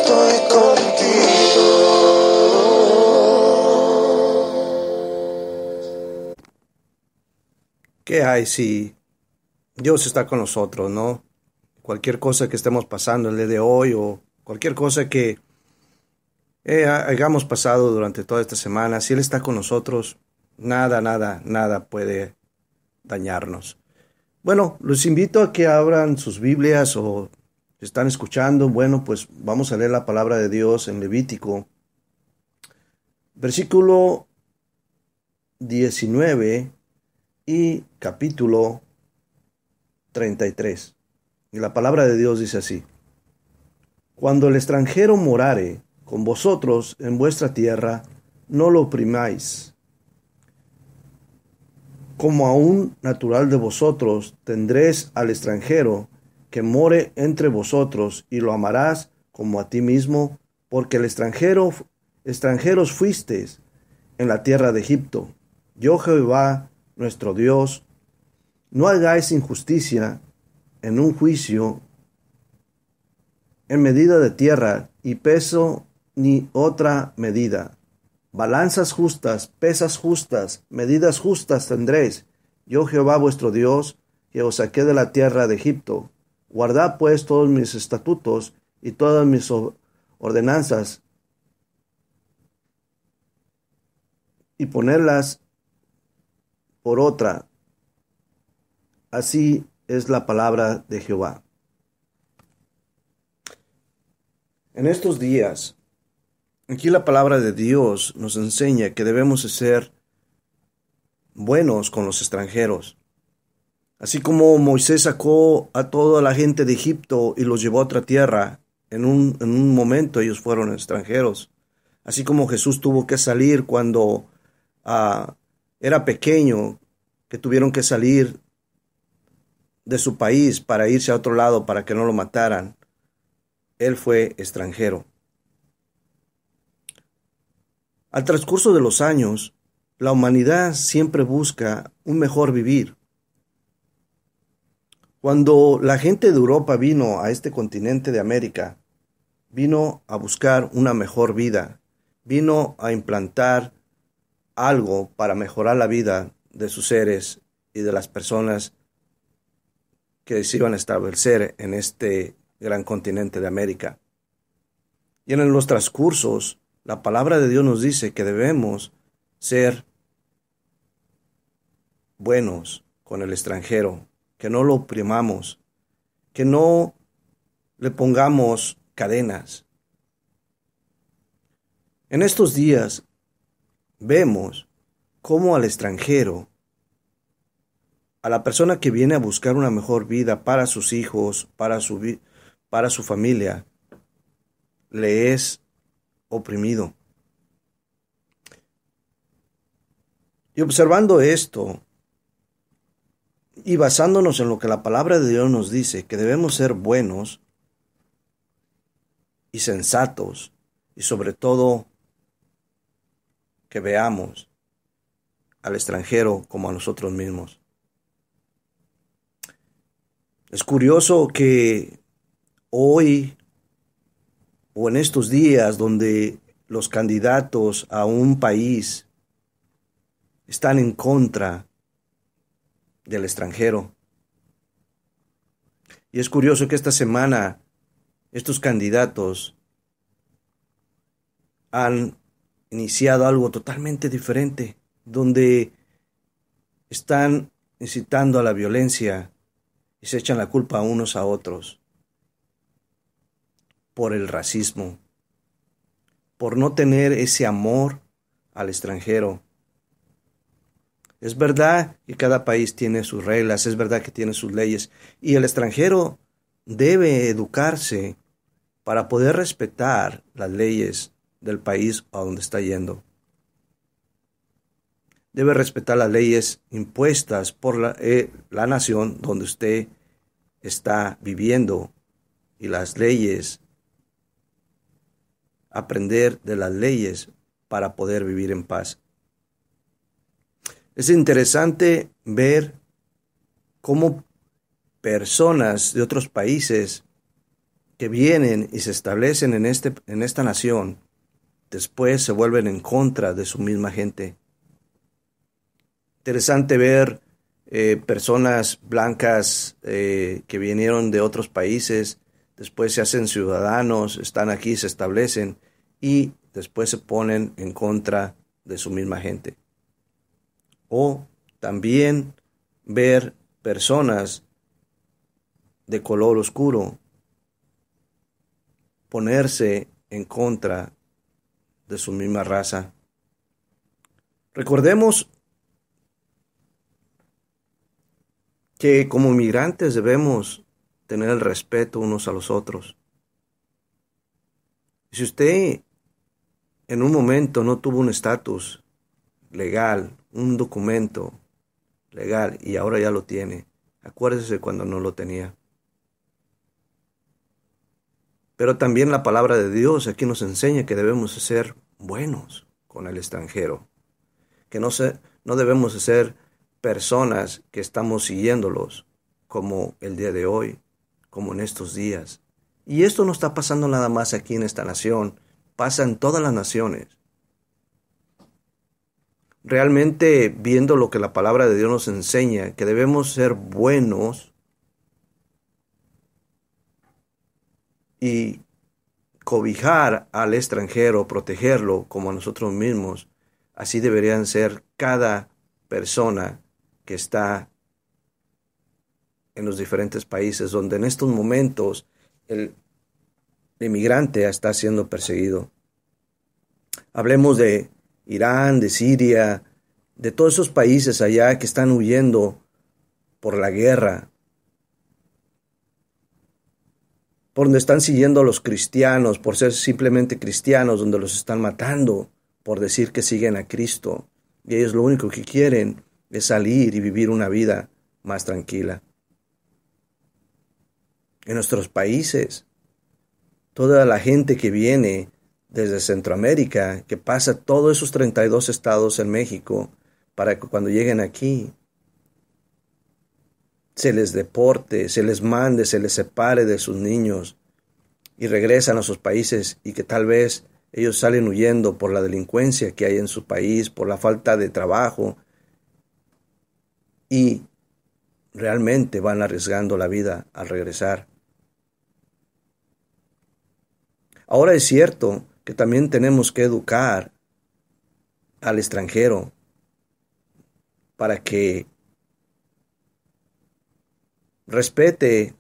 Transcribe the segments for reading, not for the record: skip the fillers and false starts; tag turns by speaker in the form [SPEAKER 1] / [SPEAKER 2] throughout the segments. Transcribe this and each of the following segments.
[SPEAKER 1] estoy contigo.
[SPEAKER 2] ¿Qué hay si Dios está con nosotros, no? Cualquier cosa que estemos pasando el día de hoy o cualquier cosa que hayamos pasado durante toda esta semana, si Él está con nosotros, nada puede dañarnos. Bueno, los invito a que abran sus Biblias o si están escuchando. Bueno, pues vamos a leer la palabra de Dios en Levítico, versículo 19 y capítulo 33. Y la palabra de Dios dice así: Cuando el extranjero morare con vosotros en vuestra tierra, no lo oprimáis. Como a un natural de vosotros tendréis al extranjero que more entre vosotros, y lo amarás como a ti mismo, porque extranjeros fuisteis en la tierra de Egipto. Yo Jehová, nuestro Dios. No hagáis injusticia en un juicio, en medida de tierra y peso, ni otra medida. Balanzas justas, pesas justas, medidas justas tendréis. Yo Jehová vuestro Dios, que os saqué de la tierra de Egipto. Guardad pues todos mis estatutos y todas mis ordenanzas, y ponerlas por otra. Así es la palabra de Jehová. En estos días, aquí la palabra de Dios nos enseña que debemos ser buenos con los extranjeros. Así como Moisés sacó a toda la gente de Egipto y los llevó a otra tierra, en un momento ellos fueron extranjeros. Así como Jesús tuvo que salir cuando era pequeño, que tuvieron que salir de su país para irse a otro lado para que no lo mataran. Él fue extranjero. Al transcurso de los años, la humanidad siempre busca un mejor vivir. Cuando la gente de Europa vino a este continente de América, vino a buscar una mejor vida, vino a implantar algo para mejorar la vida de sus seres y de las personas que se iban a establecer en este gran continente de América. Y en los transcursos, la palabra de Dios nos dice que debemos ser buenos con el extranjero, que no lo oprimamos, que no le pongamos cadenas. En estos días vemos cómo al extranjero, a la persona que viene a buscar una mejor vida para sus hijos, para su familia, le es oprimido. Y observando esto, y basándonos en lo que la palabra de Dios nos dice, que debemos ser buenos y sensatos, y sobre todo que veamos al extranjero como a nosotros mismos. Es curioso que hoy o en estos días donde los candidatos a un país están en contra del extranjero. Y es curioso que esta semana estos candidatos han iniciado algo totalmente diferente, donde están incitando a la violencia y se echan la culpa a unos a otros por el racismo, por no tener ese amor al extranjero. Es verdad que cada país tiene sus reglas, es verdad que tiene sus leyes, y el extranjero debe educarse para poder respetar las leyes del país a donde está yendo. Debe respetar las leyes impuestas por la nación donde usted está viviendo, y las leyes, aprender de las leyes para poder vivir en paz. Es interesante ver cómo personas de otros países que vienen y se establecen en esta nación, después se vuelven en contra de su misma gente. Interesante ver personas blancas que vinieron de otros países, después se hacen ciudadanos, están aquí, se establecen y después se ponen en contra de su misma gente. O también ver personas de color oscuro ponerse en contra de su misma raza. Recordemos que como migrantes debemos tener el respeto unos a los otros. Si usted en un momento no tuvo un estatus legal, un documento legal, y ahora ya lo tiene, acuérdese cuando no lo tenía. Pero también la palabra de Dios aquí nos enseña que debemos ser buenos con el extranjero, que no debemos ser personas que estamos siguiéndolos como el día de hoy, como en estos días. Y esto no está pasando nada más aquí en esta nación, pasa en todas las naciones. Realmente viendo lo que la palabra de Dios nos enseña, que debemos ser buenos y cobijar al extranjero, protegerlo como a nosotros mismos, así deberían ser cada persona que está en los diferentes países donde en estos momentos el inmigrante está siendo perseguido. Hablemos de Irán, de Siria, de todos esos países allá que están huyendo por la guerra, por donde están siguiendo a los cristianos, por ser simplemente cristianos, donde los están matando por decir que siguen a Cristo. Y ellos lo único que quieren es salir y vivir una vida más tranquila. En nuestros países, toda la gente que viene desde Centroamérica, que pasa todos esos 32 estados en México, para que cuando lleguen aquí se les deporte, se les mande, se les separe de sus niños y regresan a sus países y que tal vez ellos salen huyendo por la delincuencia que hay en su país, por la falta de trabajo y realmente van arriesgando la vida al regresar. Ahora es cierto que también tenemos que educar al extranjero para que respete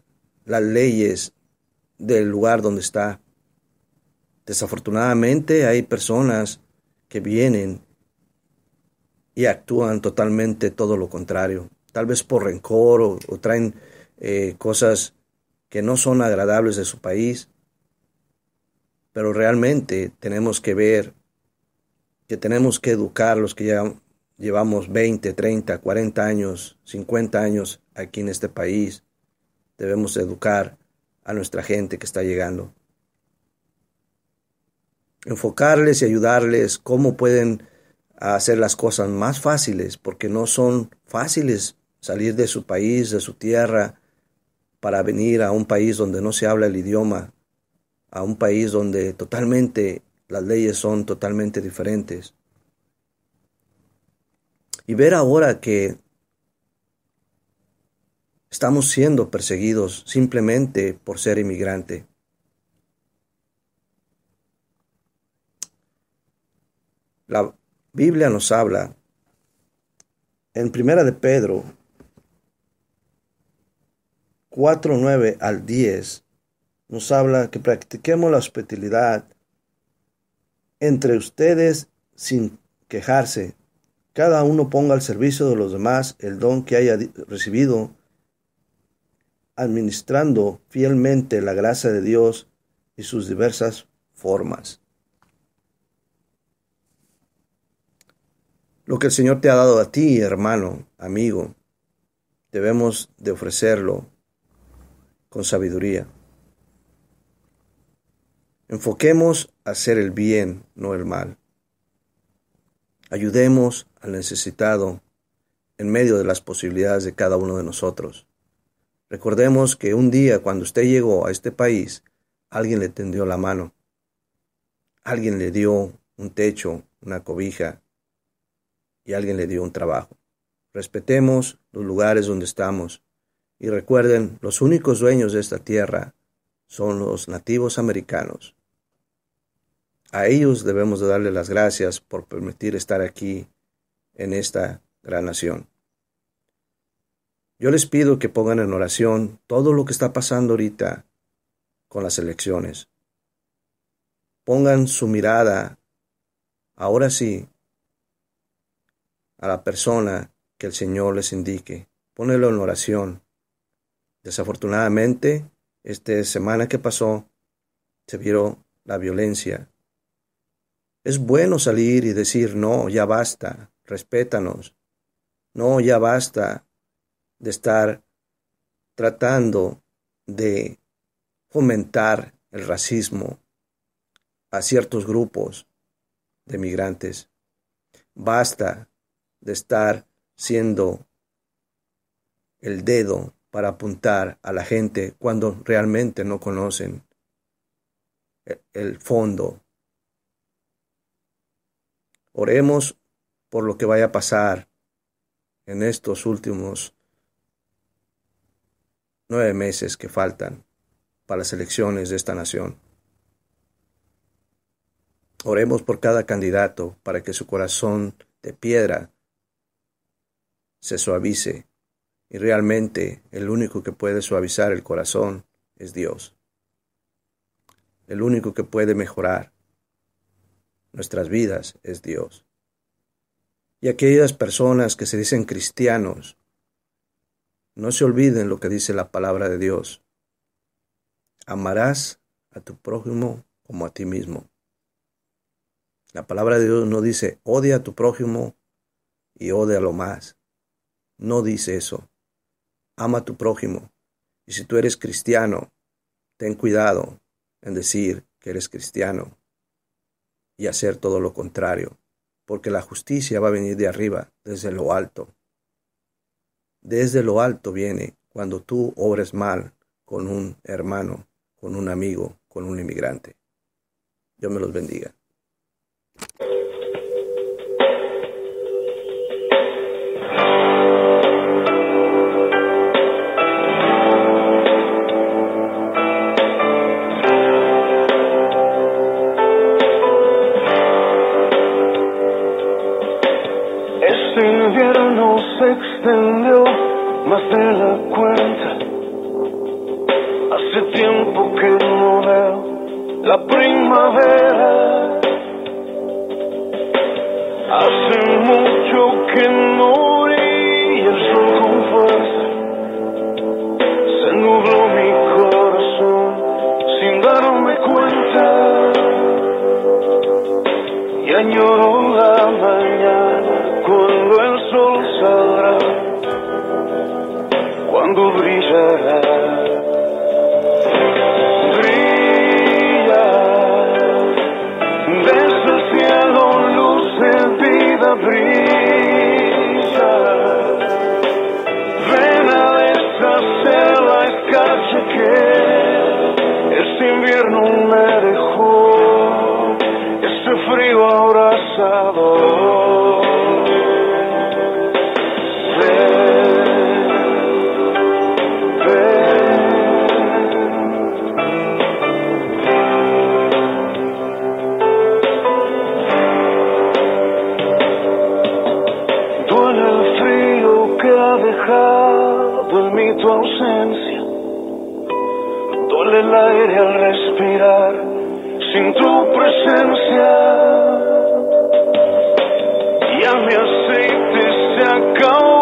[SPEAKER 2] las leyes del lugar donde está. Desafortunadamente hay personas que vienen y actúan totalmente todo lo contrario, tal vez por rencor o traen cosas que no son agradables de su país, pero realmente tenemos que ver que tenemos que educar a los que ya llevamos 20, 30, 40 años, 50 años aquí en este país. Debemos educar a nuestra gente que está llegando. Enfocarles y ayudarles cómo pueden hacer las cosas más fáciles, porque no son fáciles salir de su país, de su tierra, para venir a un país donde no se habla el idioma, a un país donde totalmente las leyes son totalmente diferentes. Y ver ahora que estamos siendo perseguidos simplemente por ser inmigrante. La Biblia nos habla en 1 de Pedro 4:9 al 10, nos habla que practiquemos la hospitalidad entre ustedes sin quejarse. Cada uno ponga al servicio de los demás el don que haya recibido, administrando fielmente la gracia de Dios y sus diversas formas. Lo que el Señor te ha dado a ti, hermano, amigo, debemos de ofrecerlo con sabiduría. Enfoquemos a hacer el bien, no el mal. Ayudemos al necesitado en medio de las posibilidades de cada uno de nosotros. Recordemos que un día cuando usted llegó a este país, alguien le tendió la mano, alguien le dio un techo, una cobija y alguien le dio un trabajo. Respetemos los lugares donde estamos y recuerden, los únicos dueños de esta tierra son los nativos americanos. A ellos debemos de darle las gracias por permitir estar aquí en esta gran nación. Yo les pido que pongan en oración todo lo que está pasando ahorita con las elecciones. Pongan su mirada, ahora sí, a la persona que el Señor les indique. Pónelo en oración. Desafortunadamente, esta semana que pasó, se vio la violencia. Es bueno salir y decir, no, ya basta, respétanos. No, ya basta de estar tratando de fomentar el racismo a ciertos grupos de migrantes. Basta de estar siendo el dedo para apuntar a la gente cuando realmente no conocen el fondo. Oremos por lo que vaya a pasar en estos últimos 9 meses que faltan para las elecciones de esta nación. Oremos por cada candidato para que su corazón de piedra se suavice. Y realmente el único que puede suavizar el corazón es Dios. El único que puede mejorar nuestras vidas es Dios. Y aquellas personas que se dicen cristianos, no se olviden lo que dice la palabra de Dios. Amarás a tu prójimo como a ti mismo. La palabra de Dios no dice odia a tu prójimo y ódialo más. No dice eso. Ama a tu prójimo. Y si tú eres cristiano, ten cuidado en decir que eres cristiano y hacer todo lo contrario, porque la justicia va a venir de arriba, desde lo alto. Desde lo alto viene cuando tú obres mal con un hermano, con un amigo, con un inmigrante. Dios me los bendiga.
[SPEAKER 1] Este invierno se extendió más de la cuenta. Hace tiempo que no veo la primavera. Hace mucho que no brilla el sol con fuerza. Se nubló mi corazón sin darme cuenta. Y añoro la mañana cuando el sol saldrá, cuando brillará. Brilla desde el cielo, luz de vida, brilla. Ven a deshacer la escarcha que este invierno me dejó, este frío abrasador. En mí tu ausencia, duele el aire al respirar sin tu presencia. Ya mi aceite se acabó.